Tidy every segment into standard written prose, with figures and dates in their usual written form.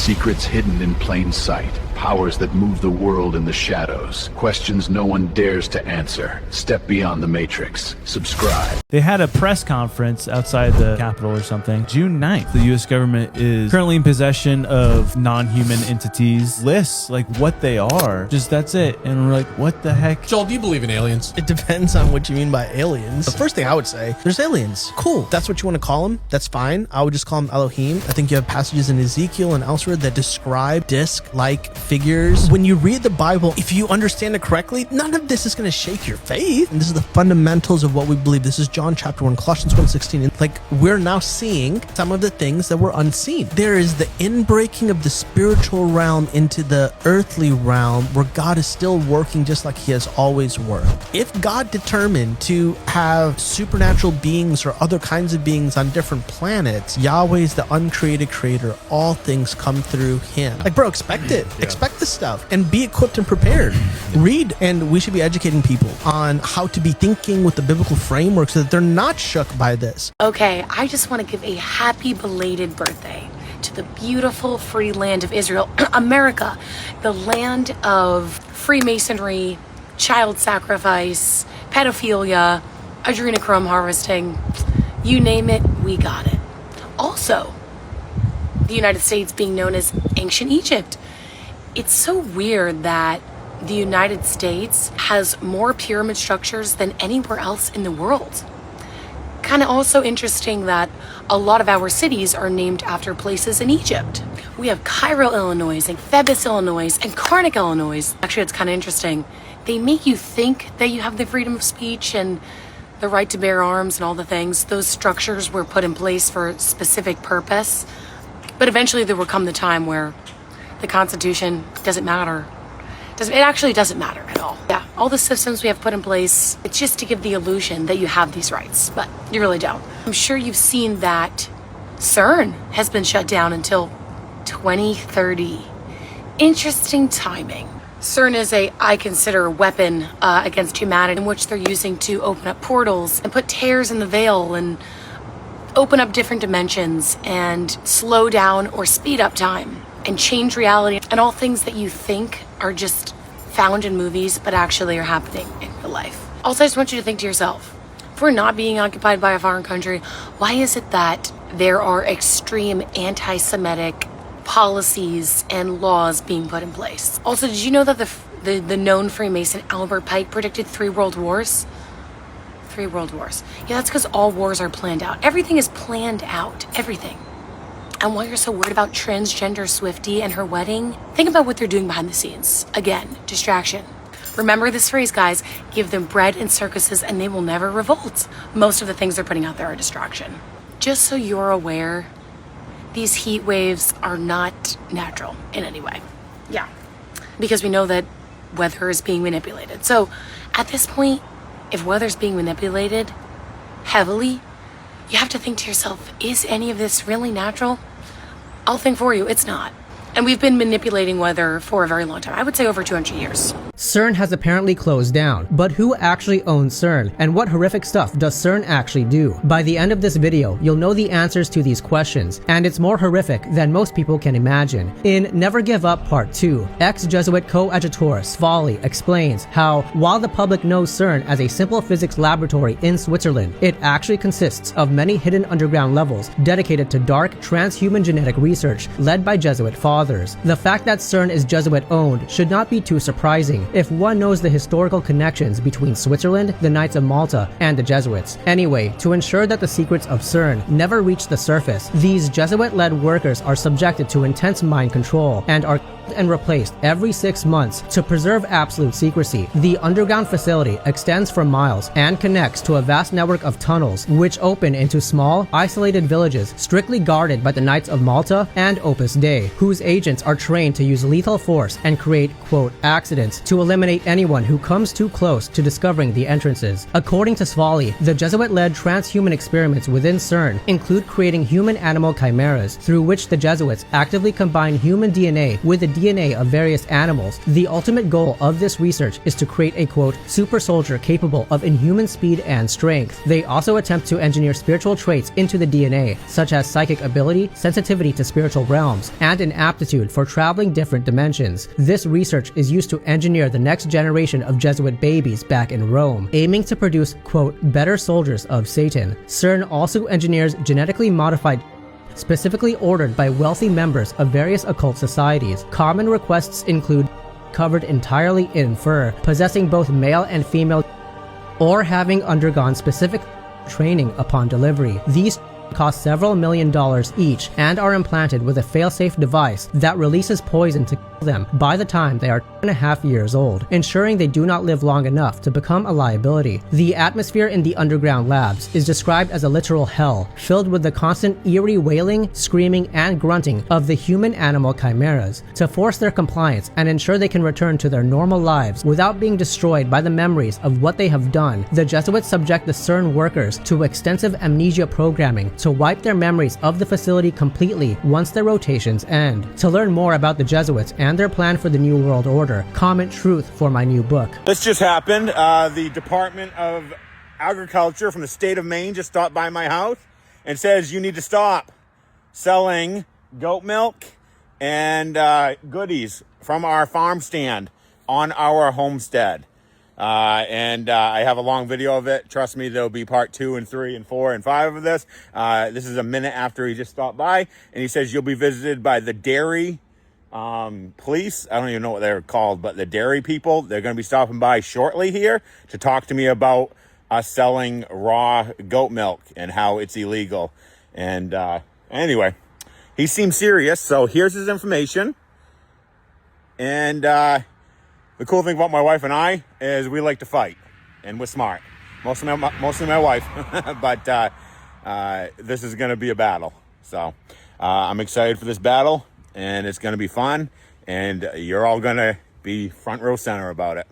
Secrets hidden in plain sight. Powers that move the world in the shadows. Questions no one dares to answer. Step beyond the Matrix. Subscribe. They had a press conference outside the Capitol or something. June 9th, the U.S. government is currently in possession of non-human entities. Lists, like what they are. Just that's it. And we're like, what the heck? Joel, do you believe in aliens? It depends on what you mean by aliens. The first thing I would say, there's aliens. Cool. That's what you want to call them. That's fine. I would just call them Elohim. I think you have passages in Ezekiel and elsewhere that describe disc-like figures. When you read the Bible, if you understand it correctly, none of this is going to shake your faith. And this is the fundamentals of what we believe. This is John chapter 1, Colossians 1:16. And like we're now seeing some of the things that were unseen. There is the inbreaking of the spiritual realm into the earthly realm where God is still working just like he has always worked. If God determined to have supernatural beings or other kinds of beings on different planets, Yahweh is the uncreated creator. All things come through him. Like, bro, expect it. Yeah. Expect this stuff and be equipped and prepared. Read, and we should be educating people on how to be thinking with the biblical framework so that they're not shook by this. Okay, I just want to give a happy belated birthday to the beautiful free land of Israel, America, the land of Freemasonry, child sacrifice, pedophilia, adrenochrome harvesting. You name it, we got it. Also, the United States being known as ancient Egypt. It's so weird that the United States has more pyramid structures than anywhere else in the world. Kind of also interesting that a lot of our cities are named after places in Egypt. We have Cairo, Illinois, and Thebes, Illinois, and Karnak, Illinois. Actually, it's kind of interesting. They make you think that you have the freedom of speech and the right to bear arms and all the things. Those structures were put in place for a specific purpose. But eventually there will come the time where the Constitution doesn't matter. It actually doesn't matter at all. Yeah, all the systems we have put in place, it's just to give the illusion that you have these rights, but you really don't. I'm sure you've seen that CERN has been shut down until 2030. Interesting timing. CERN is I consider a weapon against humanity in which they're using to open up portals and put tears in the veil and open up different dimensions and slow down or speed up time and change reality and all things that you think are just found in movies but actually are happening in real life. Also, I just want you to think to yourself, if we're not being occupied by a foreign country, why is it that there are extreme anti-Semitic policies and laws being put in place? Also, did you know that the known Freemason Albert Pike predicted 3 world wars? 3 world wars. Yeah, that's because all wars are planned out. Everything is planned out. Everything. And while you're so worried about transgender Swiftie and her wedding, think about what they're doing behind the scenes. Again, distraction. Remember this phrase, guys. Give them bread and circuses and they will never revolt. Most of the things they're putting out there are distraction. Just so you're aware, these heat waves are not natural in any way. Yeah. Because we know that weather is being manipulated. So at this point, if weather's being manipulated heavily, you have to think to yourself, is any of this really natural? I'll think for you, it's not. And we've been manipulating weather for a very long time. I would say over 200 years. CERN has apparently closed down, but who actually owns CERN, and what horrific stuff does CERN actually do? By the end of this video, you'll know the answers to these questions, and it's more horrific than most people can imagine. In Never Give Up Part 2, ex-Jesuit coadjutor Svali explains how, while the public knows CERN as a simple physics laboratory in Switzerland, it actually consists of many hidden underground levels dedicated to dark, transhuman genetic research led by Jesuit fathers. The fact that CERN is Jesuit-owned should not be too surprising if one knows the historical connections between Switzerland, the Knights of Malta, and the Jesuits. Anyway, to ensure that the secrets of CERN never reach the surface, these Jesuit-led workers are subjected to intense mind control and are and replaced every 6 months to preserve absolute secrecy. The underground facility extends for miles and connects to a vast network of tunnels which open into small, isolated villages strictly guarded by the Knights of Malta and Opus Dei, whose agents are trained to use lethal force and create, quote, accidents to eliminate anyone who comes too close to discovering the entrances. According to Svali, the Jesuit-led transhuman experiments within CERN include creating human-animal chimeras through which the Jesuits actively combine human DNA with the DNA of various animals. The ultimate goal of this research is to create a, quote, super soldier capable of inhuman speed and strength. They also attempt to engineer spiritual traits into the DNA, such as psychic ability, sensitivity to spiritual realms, and an aptitude aptitude for traveling different dimensions. This research is used to engineer the next generation of Jesuit babies back in Rome, aiming to produce, quote, better soldiers of Satan. CERN also engineers genetically modified specifically ordered by wealthy members of various occult societies. Common requests include covered entirely in fur, possessing both male and female, or having undergone specific training upon delivery. These cost several $1,000,000 each and are implanted with a fail-safe device that releases poison to kill them by the time they are 2.5 years old, ensuring they do not live long enough to become a liability. The atmosphere in the underground labs is described as a literal hell, filled with the constant eerie wailing, screaming, and grunting of the human-animal chimeras. To force their compliance and ensure they can return to their normal lives without being destroyed by the memories of what they have done, the Jesuits subject the CERN workers to extensive amnesia programming to wipe their memories of the facility completely once their rotations end. To learn more about the Jesuits and their plan for the New World Order, comment truth for my new book. This just happened. The Department of Agriculture from the state of Maine just stopped by my house and says you need to stop selling goat milk and goodies from our farm stand on our homestead. I have a long video of it. Trust me, there'll be part 2 and 3 and 4 and 5 of this. This is a minute after he just stopped by, and he says you'll be visited by the dairy police. I don't even know what they're called, but the dairy people, they're going to be stopping by shortly here to talk to me about us selling raw goat milk and how it's illegal. And anyway, he seems serious, so here's his information. And the cool thing about my wife and I is we like to fight, and we're smart. Mostly my wife, but this is going to be a battle. So I'm excited for this battle, and it's going to be fun, and you're all going to be front row center about it.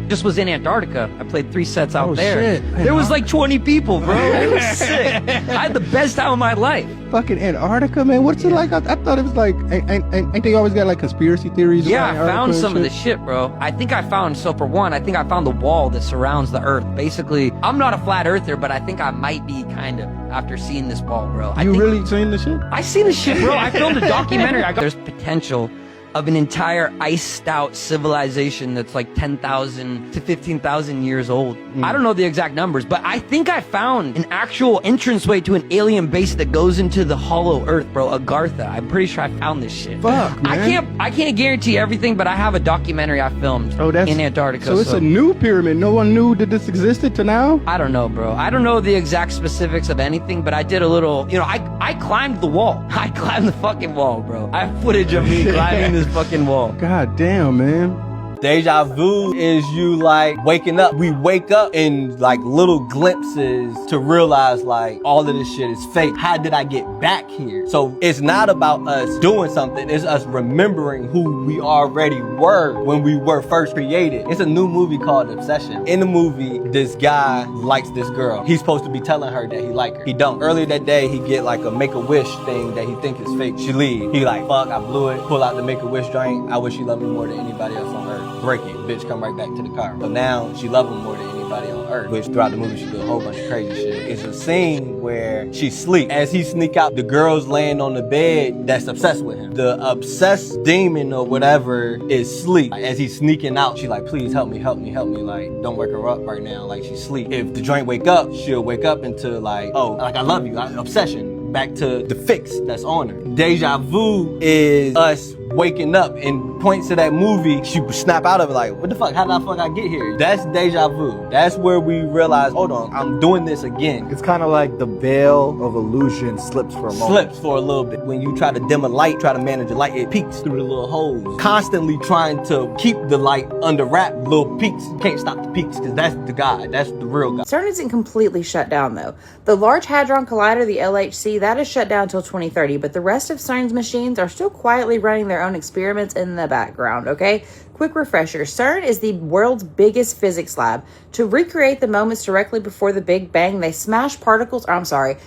Just was in Antarctica. I played 3 sets out there. Shit. There was like 20 people, bro. It was sick. I had the best time of my life. Fucking Antarctica, man. What's it like? I thought it was like, ain't they always got like conspiracy theories? Yeah, I about found Antarctica some of and the shit, bro. I think I found the wall that surrounds the Earth. Basically, I'm not a flat earther, but I think I might be kind of after seeing this wall, bro. You really seen the shit? I seen the shit, bro. I filmed a documentary. There's potential of an entire iced out civilization that's like 10,000 to 15,000 years old. I don't know the exact numbers, but I think I found an actual entranceway to an alien base that goes into the hollow earth, bro. Agartha. I'm pretty sure I found this shit. Fuck, man. I can't guarantee everything, but I have a documentary I filmed in Antarctica. So it's a new pyramid. No one knew that this existed to now? I don't know, bro. I don't know the exact specifics of anything, but I did a little, I climbed the wall. I climbed the fucking wall, bro. I have footage of me climbing this fucking wall. God damn, man. Deja vu is you like waking up. We wake up in like little glimpses to realize like all of this shit is fake. How did I get back here? So it's not about us doing something. It's us remembering who we already were when we were first created. It's a new movie called Obsession. In the movie, this guy likes this girl. He's supposed to be telling her that he like her. He don't. Earlier that day, he get like a Make-A-Wish thing that he think is fake. She leave. He like, fuck, I blew it. Pull out the Make-A-Wish joint. I wish she loved me more than anybody else on earth. Break it. Bitch, come right back to the car. So now she loves him more than anybody on earth. Which throughout the movie she do a whole bunch of crazy shit. It's a scene where she sleep. As he sneak out, the girl's laying on the bed that's obsessed with him. The obsessed demon or whatever is sleep. As he's sneaking out, she like, please help me, help me, help me. Like, don't wake her up right now. Like, she's sleep. If the joint wake up, she'll wake up into like, oh, like I love you, obsession. Back to the fix that's on her. Deja vu is us waking up, and points to that movie, she would snap out of it like, what the fuck, how the fuck I get here? That's deja vu. That's where we realize, hold on, I'm doing this again. It's kind of like the veil of illusion slips for a moment. Slips for a little bit. When you try to dim a light, try to manage a light, it peeks through the little holes. Constantly trying to keep the light under wrap, little peaks. You can't stop the peaks, because that's the God. That's the real God. CERN isn't completely shut down, though. The Large Hadron Collider, the LHC, that is shut down until 2030, but the rest of CERN's machines are still quietly running their own experiments in the background, okay? Quick refresher, CERN is the world's biggest physics lab. To recreate the moments directly before the Big Bang, they smash particles,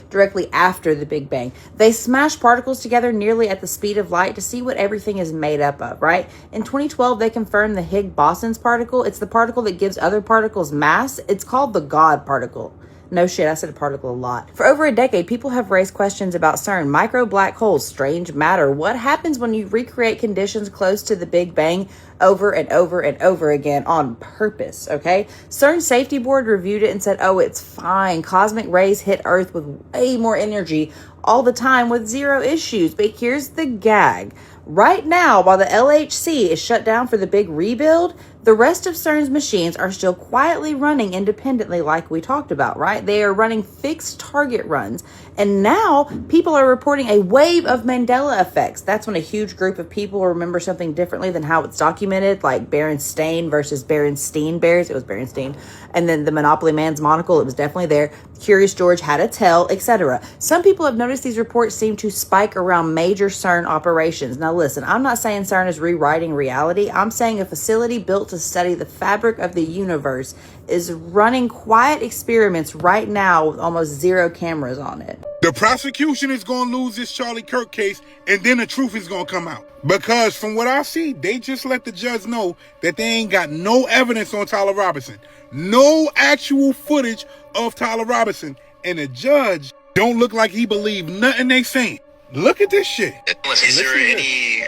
directly after the Big Bang. They smash particles together nearly at the speed of light to see what everything is made up of, right? In 2012, they confirmed the Higgs boson particle. It's the particle that gives other particles mass. It's called the God particle. No shit, I said a particle a lot. For over a decade, people have raised questions about CERN, micro black holes, strange matter. What happens when you recreate conditions close to the Big Bang over and over and over again on purpose, okay? CERN's safety board reviewed it and said, oh, it's fine. Cosmic rays hit Earth with way more energy all the time with zero issues. But here's the gag. Right now, while the LHC is shut down for the big rebuild, the rest of CERN's machines are still quietly running independently like we talked about, right? They are running fixed target runs. And now people are reporting a wave of Mandela effects. That's when a huge group of people remember something differently than how it's documented, like Berenstain versus Berenstein Bears. It was Berenstein. And then the Monopoly Man's monocle, it was definitely there. Curious George had a tell, etc. Some people have noticed these reports seem to spike around major CERN operations. Now listen, I'm not saying CERN is rewriting reality. I'm saying a facility built to study the fabric of the universe is running quiet experiments right now with almost zero cameras on it. The prosecution is going to lose this Charlie Kirk case, and then the truth is going to come out. Because from what I see, they just let the judge know that they ain't got no evidence on Tyler Robinson. No actual footage of Tyler Robinson. And the judge don't look like he believed nothing they saying. Look at this shit. Is there any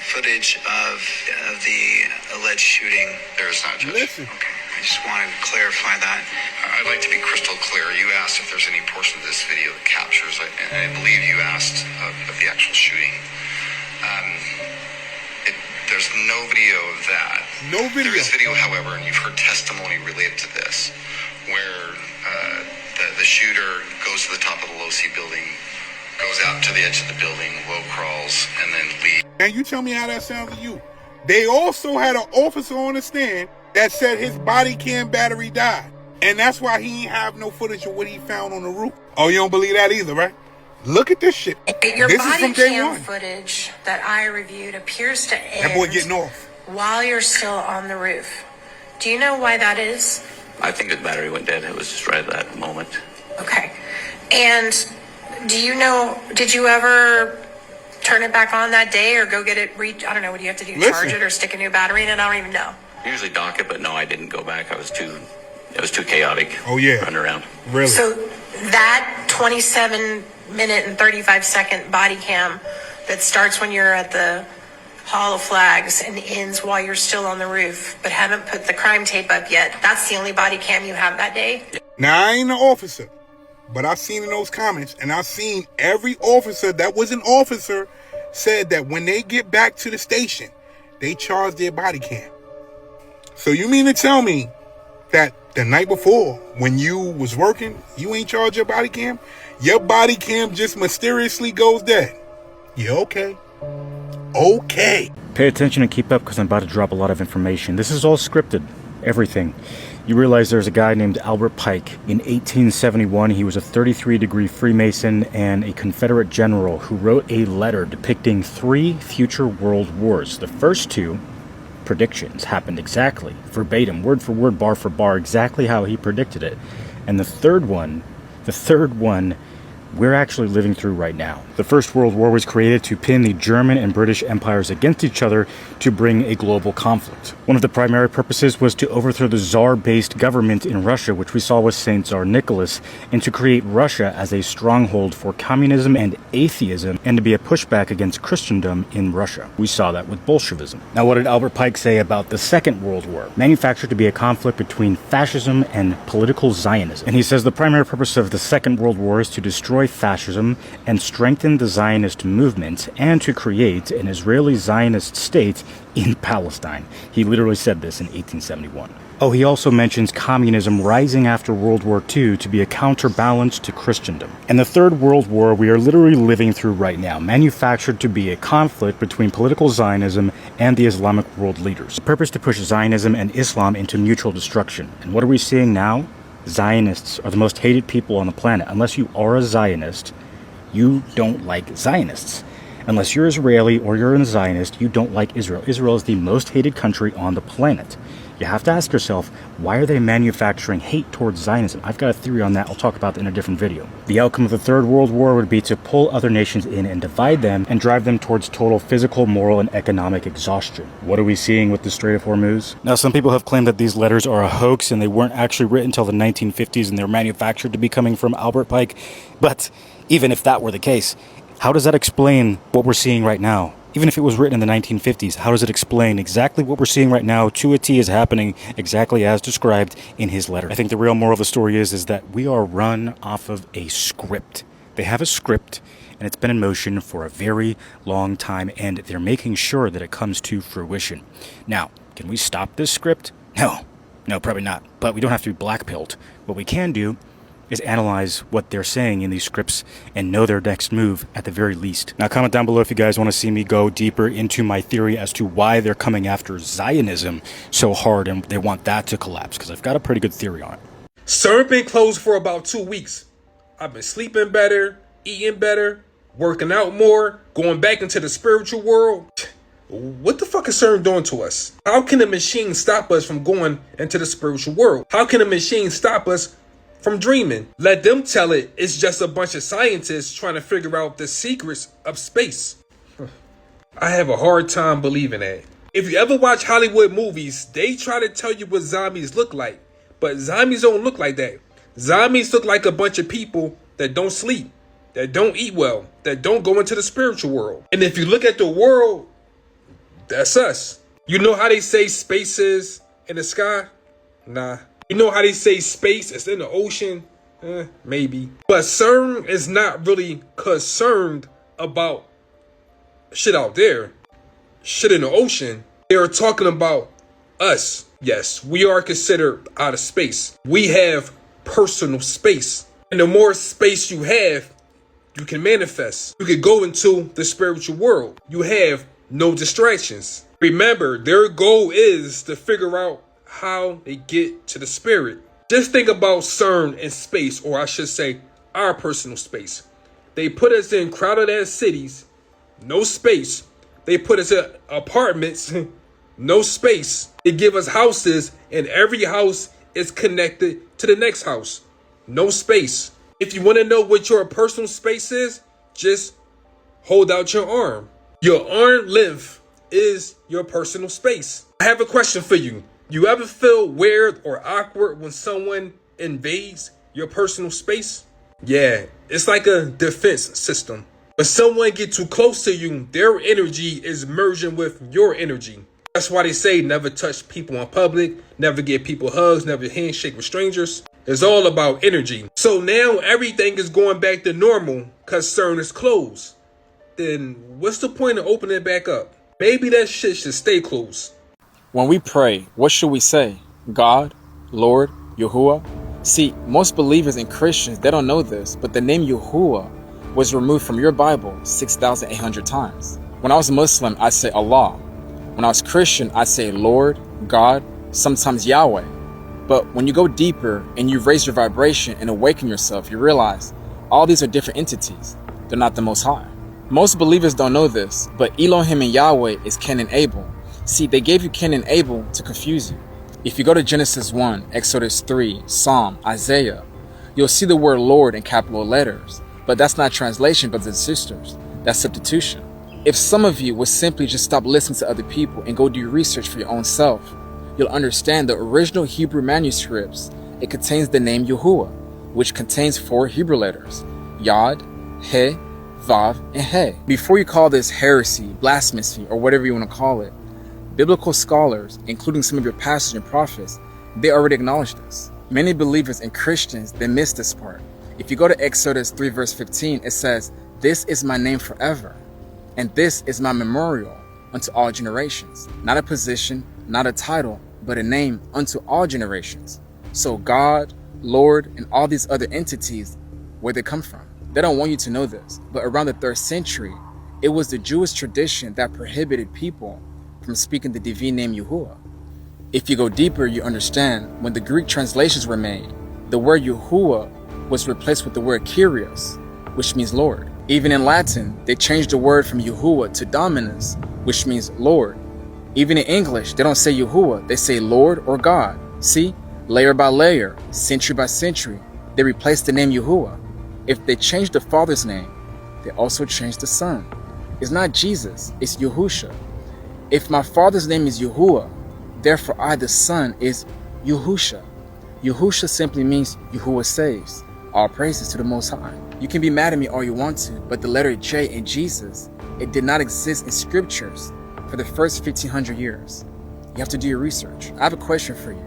footage of the alleged shooting? There is not, Judge. Listen. Okay. I just wanted to clarify that. I'd like to be crystal clear. You asked if there's any portion of this video that captures, and I believe you asked of the actual shooting. There's no video of that. No video. There is video, however, and you've heard testimony related to this, where the shooter goes to the top of the low-C building, goes out to the edge of the building, low crawls, and then leaves. And you tell me how that sounds to you. They also had an officer on the stand that said his body cam battery died. And that's why he ain't have no footage of what he found on the roof. Oh, you don't believe that either, right? Look at this shit. Your this body is from day cam one. footage that I reviewed appears to end That boy getting off. while you're still on the roof. Do you know why that is? I think the battery went dead. It was just right at that moment. Okay. And do you know, did you ever turn it back on that day or go get it, I don't know, what do you have to do, charge it or stick a new battery in it? I don't even know. Usually dock it, but no, I didn't go back. It was too chaotic. Oh, yeah. Running around. Really? So that 27-minute and 35-second body cam that starts when you're at the Hall of Flags and ends while you're still on the roof, but haven't put the crime tape up yet, that's the only body cam you have that day? Now, I ain't an officer, but I've seen in those comments, and I've seen every officer that was an officer said that when they get back to the station, they charge their body cam. So you mean to tell me that the night before, when you was working, you ain't charged your body cam? Your body cam just mysteriously goes dead. Yeah, okay. Okay. Pay attention and keep up because I'm about to drop a lot of information. This is all scripted. Everything. You realize there's a guy named Albert Pike. In 1871, he was a 33-degree Freemason and a Confederate general who wrote a letter depicting 3 future world wars. The first 2 predictions happened exactly, verbatim, word for word, bar for bar, exactly how he predicted it. And the third one, we're actually living through right now. The First World War was created to pin the German and British empires against each other to bring a global conflict. One of the primary purposes was to overthrow the Tsar-based government in Russia, which we saw with Saint Tsar Nicholas, and to create Russia as a stronghold for communism and atheism, and to be a pushback against Christendom in Russia. We saw that with Bolshevism. Now, what did Albert Pike say about the Second World War? Manufactured to be a conflict between fascism and political Zionism. And he says the primary purpose of the Second World War is to destroy fascism and strengthen the Zionist movement and to create an Israeli Zionist state in Palestine. He literally said this in 1871. Oh, he also mentions communism rising after World War II to be a counterbalance to Christendom. And the Third World War we are literally living through right now, manufactured to be a conflict between political Zionism and the Islamic world leaders. The purpose to push Zionism and Islam into mutual destruction. And what are we seeing now? Zionists are the most hated people on the planet. Unless you are a Zionist, you don't like Zionists. Unless you're Israeli or you're a Zionist, you don't like Israel. Israel is the most hated country on the planet. You have to ask yourself, why are they manufacturing hate towards Zionism? I've got a theory on that. I'll talk about that in a different video. The outcome of the Third World War would be to pull other nations in and divide them and drive them towards total physical, moral, and economic exhaustion. What are we seeing with the Strait of Hormuz? Now, some people have claimed that these letters are a hoax and they weren't actually written until the 1950s and they're manufactured to be coming from Albert Pike. But even if that were the case, how does that explain what we're seeing right now? Even if it was written in the 1950s, how does it explain exactly what we're seeing right now to a T is happening exactly as described in his letter? I think the real moral of the story is that we are run off of a script. They have a script, and it's been in motion for a very long time, and they're making sure that it comes to fruition. Now, can we stop this script? No, probably not. But we don't have to be black-pilled. What we can do is analyze what they're saying in these scripts and know their next move at the very least. Now, comment down below if you guys want to see me go deeper into my theory as to why they're coming after Zionism so hard and they want that to collapse, because I've got a pretty good theory on it. CERN been closed for about 2 weeks. I've been sleeping better, eating better, working out more, going back into the spiritual world. What the fuck is CERN doing to us? How can a machine stop us from going into the spiritual world? How can a machine stop us from dreaming? Let them tell it. It's just a bunch of scientists trying to figure out the secrets of space. I have a hard time believing that. If you ever watch Hollywood movies, they try to tell you what zombies look like. But zombies don't look like that. Zombies look like a bunch of people that don't sleep, that don't eat well, that don't go into the spiritual world. And if you look at the world, that's us. You know how they say space is in the sky? Nah. You know how they say space is in the ocean? Maybe. But CERN is not really concerned about shit out there. Shit in the ocean. They are talking about us. Yes, we are considered out of space. We have personal space. And the more space you have, you can manifest. You can go into the spiritual world. You have no distractions. Remember, their goal is to figure out how they get to the spirit. Just think about CERN and space, or I should say our personal space. They put us in crowded ass cities, no space. They put us in apartments, no space. They give us houses, and every house is connected to the next house, no space. If you want to know what your personal space is, just hold out your arm. Your arm length is your personal space. I have a question for you. You ever feel weird or awkward when someone invades your personal space? Yeah, it's like a defense system. When someone gets too close to you, their energy is merging with your energy. That's why they say never touch people in public, never give people hugs, never handshake with strangers. It's all about energy. So now everything is going back to normal because CERN is closed. Then what's the point of opening it back up? Maybe that shit should stay closed. When we pray, what should we say? God, Lord, Yahuwah? See, most believers and Christians, they don't know this, but the name Yahuwah was removed from your Bible 6,800 times. When I was Muslim, I say Allah. When I was Christian, I say Lord, God, sometimes Yahweh. But when you go deeper and you raise your vibration and awaken yourself, you realize all these are different entities. They're not the Most High. Most believers don't know this, but Elohim and Yahweh is Cain and Abel. See, they gave you Cain and Abel to confuse you. If you go to Genesis 1, Exodus 3, Psalm, Isaiah, you'll see the word Lord in capital letters. But that's not translation, brothers and sisters. That's substitution. If some of you would simply just stop listening to other people and go do research for your own self, you'll understand the original Hebrew manuscripts. It contains the name Yahuwah, which contains 4 Hebrew letters, Yod, He, Vav, and He. Before you call this heresy, blasphemy, or whatever you want to call it, biblical scholars, including some of your pastors and prophets, they already acknowledge this. Many believers and Christians, they miss this part. If you go to Exodus 3 verse 15, it says, "This is my name forever, and this is my memorial unto all generations." Not a position, not a title, but a name unto all generations. So God, Lord, and all these other entities, where they come from. They don't want you to know this, but around the 3rd century, it was the Jewish tradition that prohibited people from speaking the divine name Yahuwah. If you go deeper, you understand when the Greek translations were made, the word Yahuwah was replaced with the word Kyrios, which means Lord. Even in Latin, they changed the word from Yahuwah to Dominus, which means Lord. Even in English, they don't say Yahuwah, they say Lord or God. See? Layer by layer, century by century, they replace the name Yahuwah. If they change the Father's name, they also change the Son. It's not Jesus, it's Yahusha. If my Father's name is Yahuwah, therefore I, the Son, is Yahusha. Yahusha simply means Yahuwah saves. All praises to the Most High. You can be mad at me all you want to, but the letter J in Jesus, it did not exist in scriptures for the first 1500 years. You have to do your research. I have a question for you.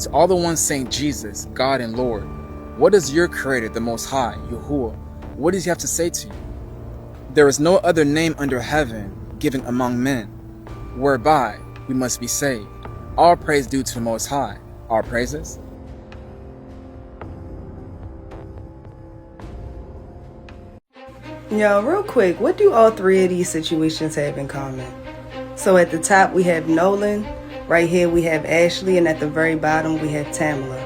To all the ones saying Jesus, God and Lord, what does your Creator, the Most High, Yahuwah, what does He have to say to you? There is no other name under heaven given among men, whereby we must be saved. All praise due to the Most High. All praises. Yo, real quick, what do all three of these situations have in common? So at the top we have Nolan, right here we have Ashley, and at the very bottom we have Tamala.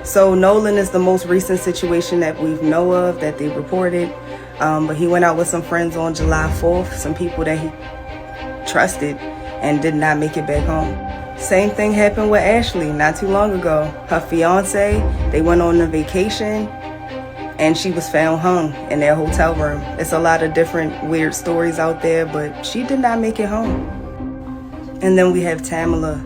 So Nolan is the most recent situation that we know of that they reported, but he went out with some friends on July 4th, some people that he trusted, and did not make it back home. Same thing happened with Ashley not too long ago. Her fiance, they went on a vacation, and she was found hung in their hotel room. It's a lot of different weird stories out there, but she did not make it home. And then we have Tamala.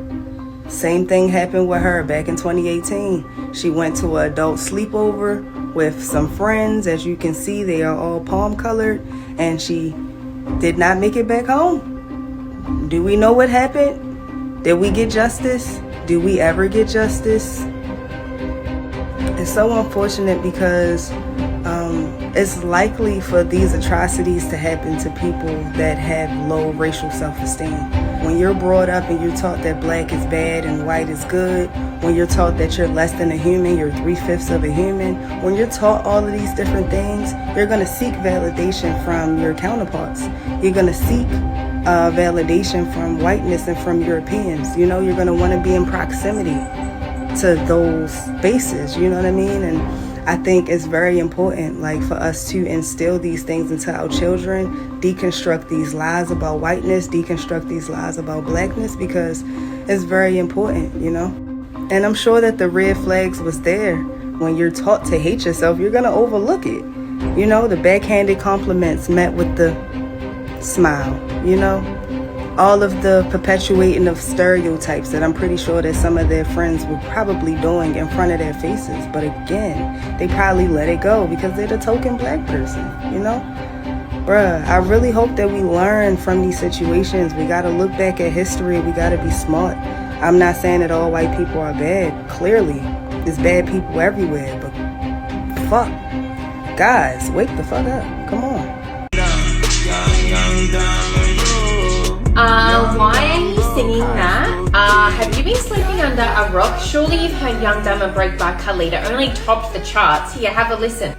Same thing happened with her back in 2018. She went to an adult sleepover with some friends. As you can see, they are all palm colored, and she did not make it back home. Do we know what happened? Did we get justice? Do we ever get justice? It's so unfortunate because it's likely for these atrocities to happen to people that have low racial self-esteem. When you're brought up and you're taught that black is bad and white is good, when you're taught that you're less than a human, you're 3/5 of a human, when you're taught all of these different things, you're going to seek validation from your counterparts. You're going to seek validation from whiteness and from Europeans. You know, you're going to want to be in proximity to those spaces, you know what I mean? And I think it's very important, like, for us to instill these things into our children, deconstruct these lies about whiteness, deconstruct these lies about blackness, because it's very important, you know? And I'm sure that the red flags was there. When you're taught to hate yourself, you're gonna overlook it. You know, the backhanded compliments met with the smile, you know? All of the perpetuating of stereotypes that I'm pretty sure that some of their friends were probably doing in front of their faces. But again, they probably let it go because they're the token black person, you know? Bruh, I really hope that we learn from these situations. We gotta look back at history. We gotta be smart. I'm not saying that all white people are bad. Clearly, there's bad people everywhere. But fuck. Guys, wake the fuck up. Come on. Why are you singing that? Have you been sleeping under a rock? Surely you've heard Young, Dumb and Broke by Khalid. It only topped the charts. Here, have a listen.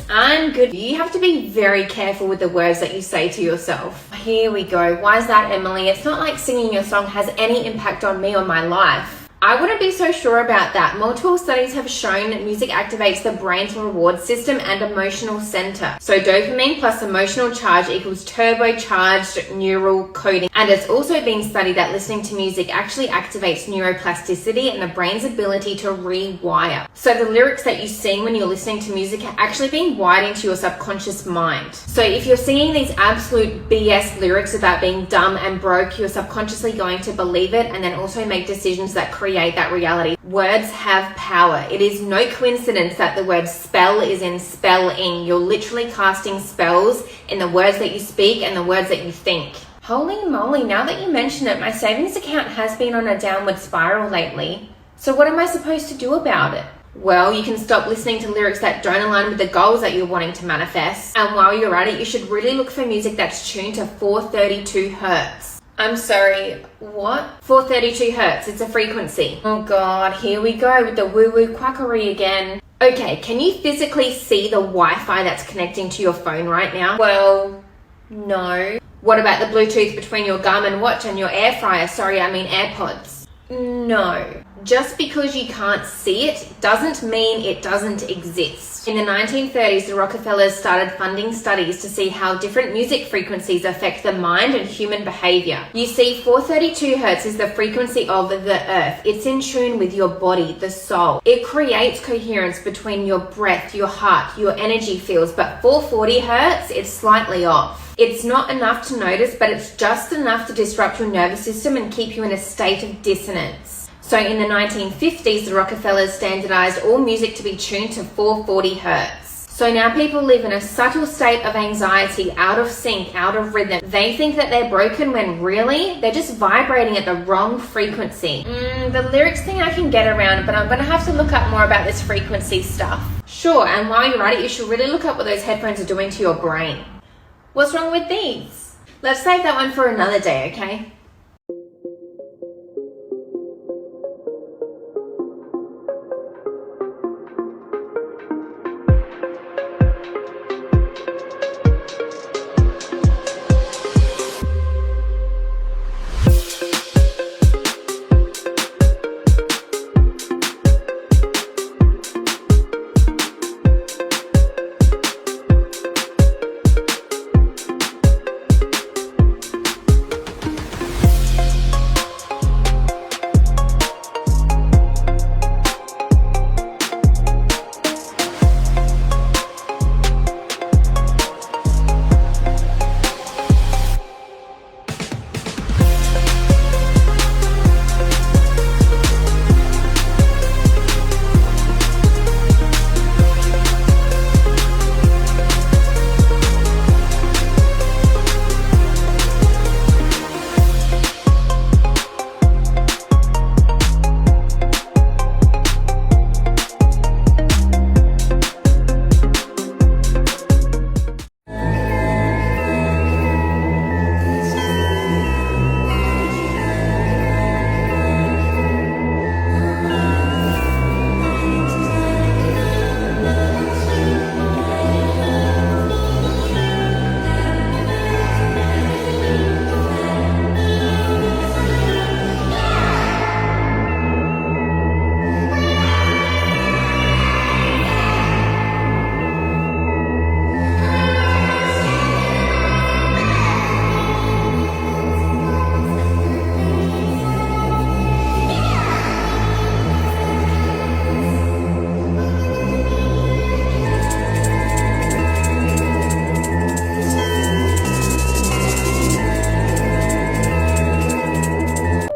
I'm good. You have to be very careful with the words that you say to yourself. Here we go. Why is that, Emily? It's not like singing your song has any impact on me or my life. I wouldn't be so sure about that. Multiple studies have shown that music activates the brain's reward system and emotional center. So dopamine plus emotional charge equals turbocharged neural coding. And it's also been studied that listening to music actually activates neuroplasticity and the brain's ability to rewire. So the lyrics that you sing when you're listening to music are actually being wired into your subconscious mind. So if you're singing these absolute BS lyrics about being dumb and broke, you're subconsciously going to believe it and then also make decisions that create that reality. Words have power. It is no coincidence that the word spell is in spelling. You're literally casting spells in the words that you speak and the words that you think. Holy moly, now that you mention it, my savings account has been on a downward spiral lately. So what am I supposed to do about it? Well, you can stop listening to lyrics that don't align with the goals that you're wanting to manifest. And while you're at it, you should really look for music that's tuned to 432 hertz. I'm sorry, what? 432 hertz, it's a frequency. Oh God, here we go with the woo-woo quackery again. Okay, can you physically see the Wi-Fi that's connecting to your phone right now? Well, no. What about the Bluetooth between your Garmin watch and your air fryer? Sorry, I mean AirPods. No. Just because you can't see it doesn't mean it doesn't exist. In the 1930s, the Rockefellers started funding studies to see how different music frequencies affect the mind and human behavior. You see, 432 Hertz is the frequency of the earth. It's in tune with your body, the soul. It creates coherence between your breath, your heart, your energy fields, but 440 Hertz, it's slightly off. It's not enough to notice, but it's just enough to disrupt your nervous system and keep you in a state of dissonance. So in the 1950s, the Rockefellers standardized all music to be tuned to 440 Hertz. So now people live in a subtle state of anxiety, out of sync, out of rhythm. They think that they're broken when really, they're just vibrating at the wrong frequency. The lyrics thing I can get around, but I'm gonna have to look up more about this frequency stuff. Sure, and while you're at it, you should really look up what those headphones are doing to your brain. What's wrong with these? Let's save that one for another day, okay?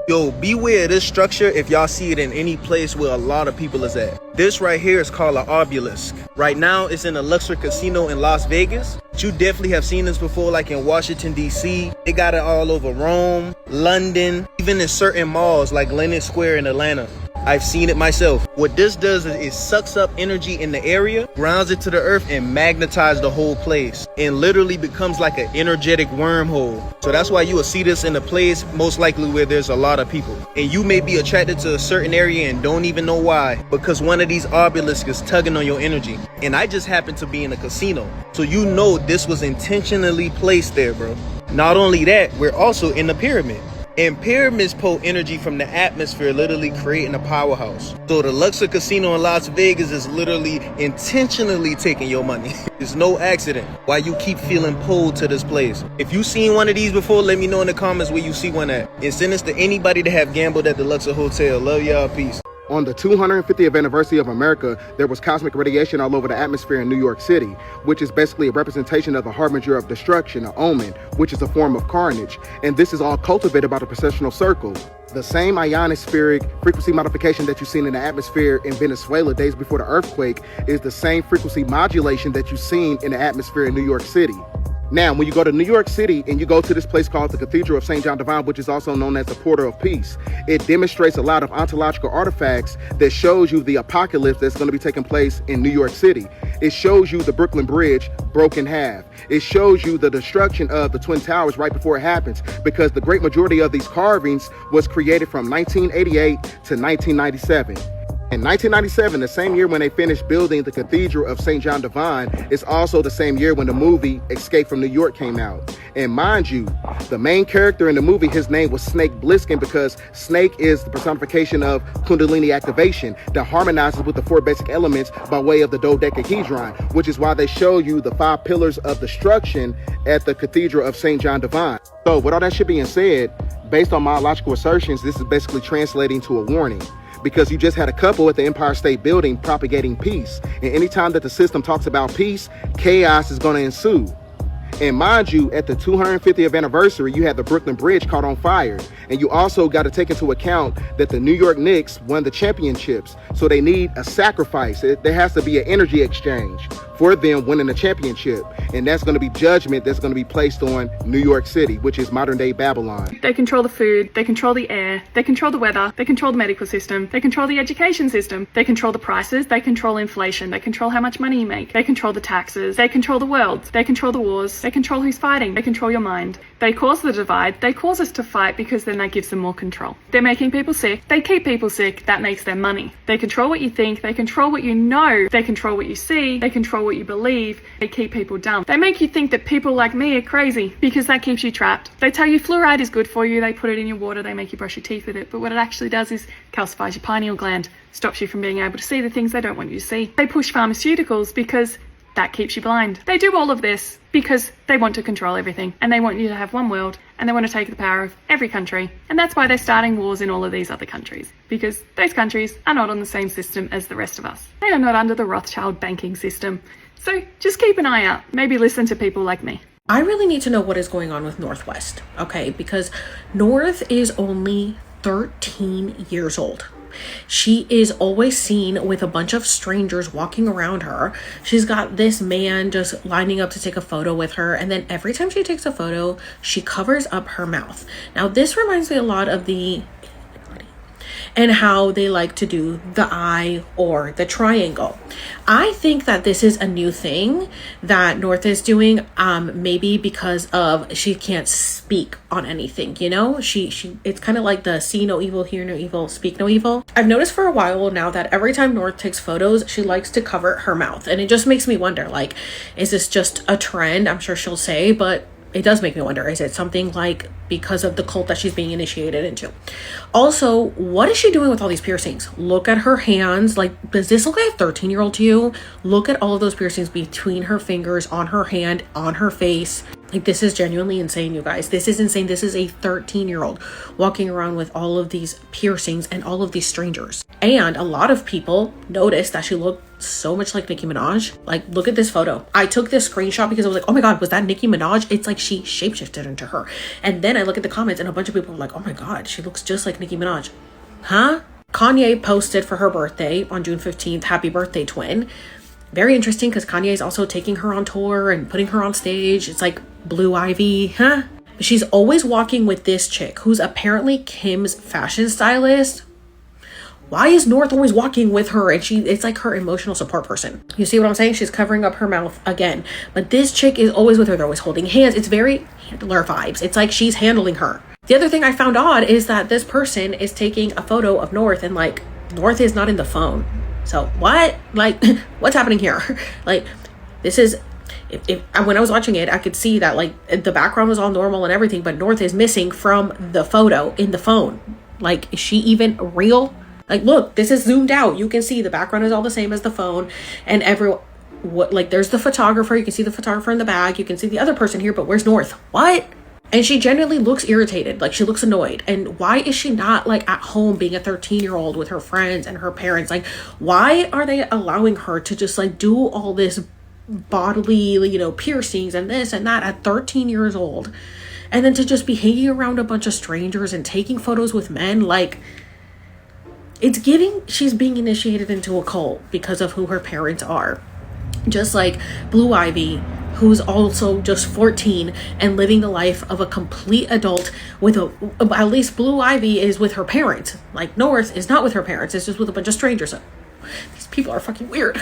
Yo, beware of this structure if y'all see it in any place where a lot of people is at. This right here is called an obelisk. Right now, it's in a Luxor casino in Las Vegas. You definitely have seen this before, like in Washington, D.C. They got it all over Rome, London, even in certain malls like Lenin Square in Atlanta. I've seen it myself. What this does is it sucks up energy in the area, grounds it to the earth, and magnetizes the whole place, and literally becomes like an energetic wormhole. So that's why you will see this in a place most likely where there's a lot of people. And you may be attracted to a certain area and don't even know why, because one of these obelisks is tugging on your energy. And I just happened to be in a casino, so you know this was intentionally placed there, bro. Not only that, we're also in the pyramid. And pyramids pull energy from the atmosphere, literally creating a powerhouse. So the Luxor Casino in Las Vegas is literally intentionally taking your money. It's no accident why you keep feeling pulled to this place. If you've seen one of these before, let me know in the comments where you see one at. And send this to anybody that have gambled at the Luxor Hotel. Love y'all, peace. On the 250th anniversary of America, there was cosmic radiation all over the atmosphere in New York City, which is basically a representation of the harbinger of destruction, an omen, which is a form of carnage. And this is all cultivated by the processional circle. The same ionospheric frequency modification that you've seen in the atmosphere in Venezuela days before the earthquake is the same frequency modulation that you've seen in the atmosphere in New York City. Now, when you go to New York City and you go to this place called the Cathedral of St. John Divine, which is also known as the Portal of Peace, it demonstrates a lot of ontological artifacts that shows you the apocalypse that's going to be taking place in New York City. It shows you the Brooklyn Bridge broke in half. It shows you the destruction of the Twin Towers right before it happens, because the great majority of these carvings was created from 1988 to 1997. In 1997, the same year when they finished building the Cathedral of St. John Divine, it's also the same year when the movie Escape from New York came out. And mind you, the main character in the movie, his name was Snake Plissken, because Snake is the personification of Kundalini activation that harmonizes with the 4 basic elements by way of the dodecahedron, which is why they show you the 5 pillars of destruction at the Cathedral of St. John Divine. So with all that shit being said, based on my logical assertions, this is basically translating to a warning. Because you just had a couple at the Empire State Building propagating peace. And anytime that the system talks about peace, chaos is going to ensue. And mind you, at the 250th anniversary, you had the Brooklyn Bridge caught on fire. And you also got to take into account that the New York Knicks won the championships. So they need a sacrifice. There has to be an energy exchange for them winning the championship. And that's going to be judgment that's going to be placed on New York City, which is modern day Babylon. They control the food, they control the air, they control the weather, they control the medical system, they control the education system, they control the prices, they control inflation, they control how much money you make, they control the taxes, they control the world, they control the wars, they control who's fighting, they control your mind. They cause the divide, they cause us to fight because then that gives them more control. They're making people sick, they keep people sick, that makes them money. They control what you think, they control what you know, they control what you see, they control what you believe, they keep people dumb. They make you think that people like me are crazy because that keeps you trapped. They tell you fluoride is good for you, they put it in your water, they make you brush your teeth with it, but what it actually does is calcifies your pineal gland, stops you from being able to see the things they don't want you to see. They push pharmaceuticals because that keeps you blind. They do all of this because they want to control everything and they want you to have one world and they want to take the power of every country. And that's why they're starting wars in all of these other countries, because those countries are not on the same system as the rest of us. They are not under the Rothschild banking system. So just keep an eye out. Maybe listen to people like me. I really need to know what is going on with Northwest, okay? Because North is only 13 years old. She is always seen with a bunch of strangers walking around her. She's got this man just lining up to take a photo with her, and then every time she takes a photo, she covers up her mouth. Now, this reminds me a lot of the and how they like to do the eye or the triangle. I think that this is a new thing that North is doing, maybe because of she can't speak on anything, you know? She it's kind of like the see no evil, hear no evil, speak no evil. I've noticed for a while now that every time North takes photos, she likes to cover her mouth. And it just makes me wonder, like, is this just a trend? I'm sure she'll say, but it does make me wonder, is it something like because of the cult that she's being initiated into? Also, what is she doing with all these piercings? Look at her hands. Like, does this look like a 13-year-old to you? Look at all of those piercings between her fingers, on her hand, on her face. Like, this is genuinely insane, you guys. This is insane. This is a 13-year-old walking around with all of these piercings and all of these strangers. And a lot of people noticed that she looked so much like Nicki Minaj. Like, look at this photo. I took this screenshot because I was like, oh my God, was that Nicki Minaj? It's like she shapeshifted into her. And then I look at the comments and a bunch of people were like, oh my God, she looks just like Nicki Minaj. Huh? Kanye posted for her birthday on June 15th, happy birthday, twin. Very interesting because Kanye is also taking her on tour and putting her on stage. It's like Blue Ivy, huh? But she's always walking with this chick who's apparently Kim's fashion stylist. Why is North always walking with her? And it's like her emotional support person. You see what I'm saying? She's covering up her mouth again. But this chick is always with her. They're always holding hands. It's very handler vibes. It's like she's handling her. The other thing I found odd is that this person is taking a photo of North and like North is not in the phone. So what? Like, what's happening here? Like, this is, when I was watching it, I could see that like the background was all normal and everything, but North is missing from the photo in the phone. Like, is she even real? Like, look, this is zoomed out. You can see the background is all the same as the phone, and like there's the photographer. You can see the photographer in the back. You can see the other person here, but where's North? What? And she genuinely looks irritated, like she looks annoyed. And why is she not like at home being a 13-year-old with her friends and her parents? Like, why are they allowing her to just like do all this bodily, you know, piercings and this and that at 13 years old? And then to just be hanging around a bunch of strangers and taking photos with men, like, it's giving she's being initiated into a cult because of who her parents are. Just like Blue Ivy, who's also just 14 and living the life of a complete adult with at least Blue Ivy is with her parents. Like, North is not with her parents. It's just with a bunch of strangers. These people are fucking weird.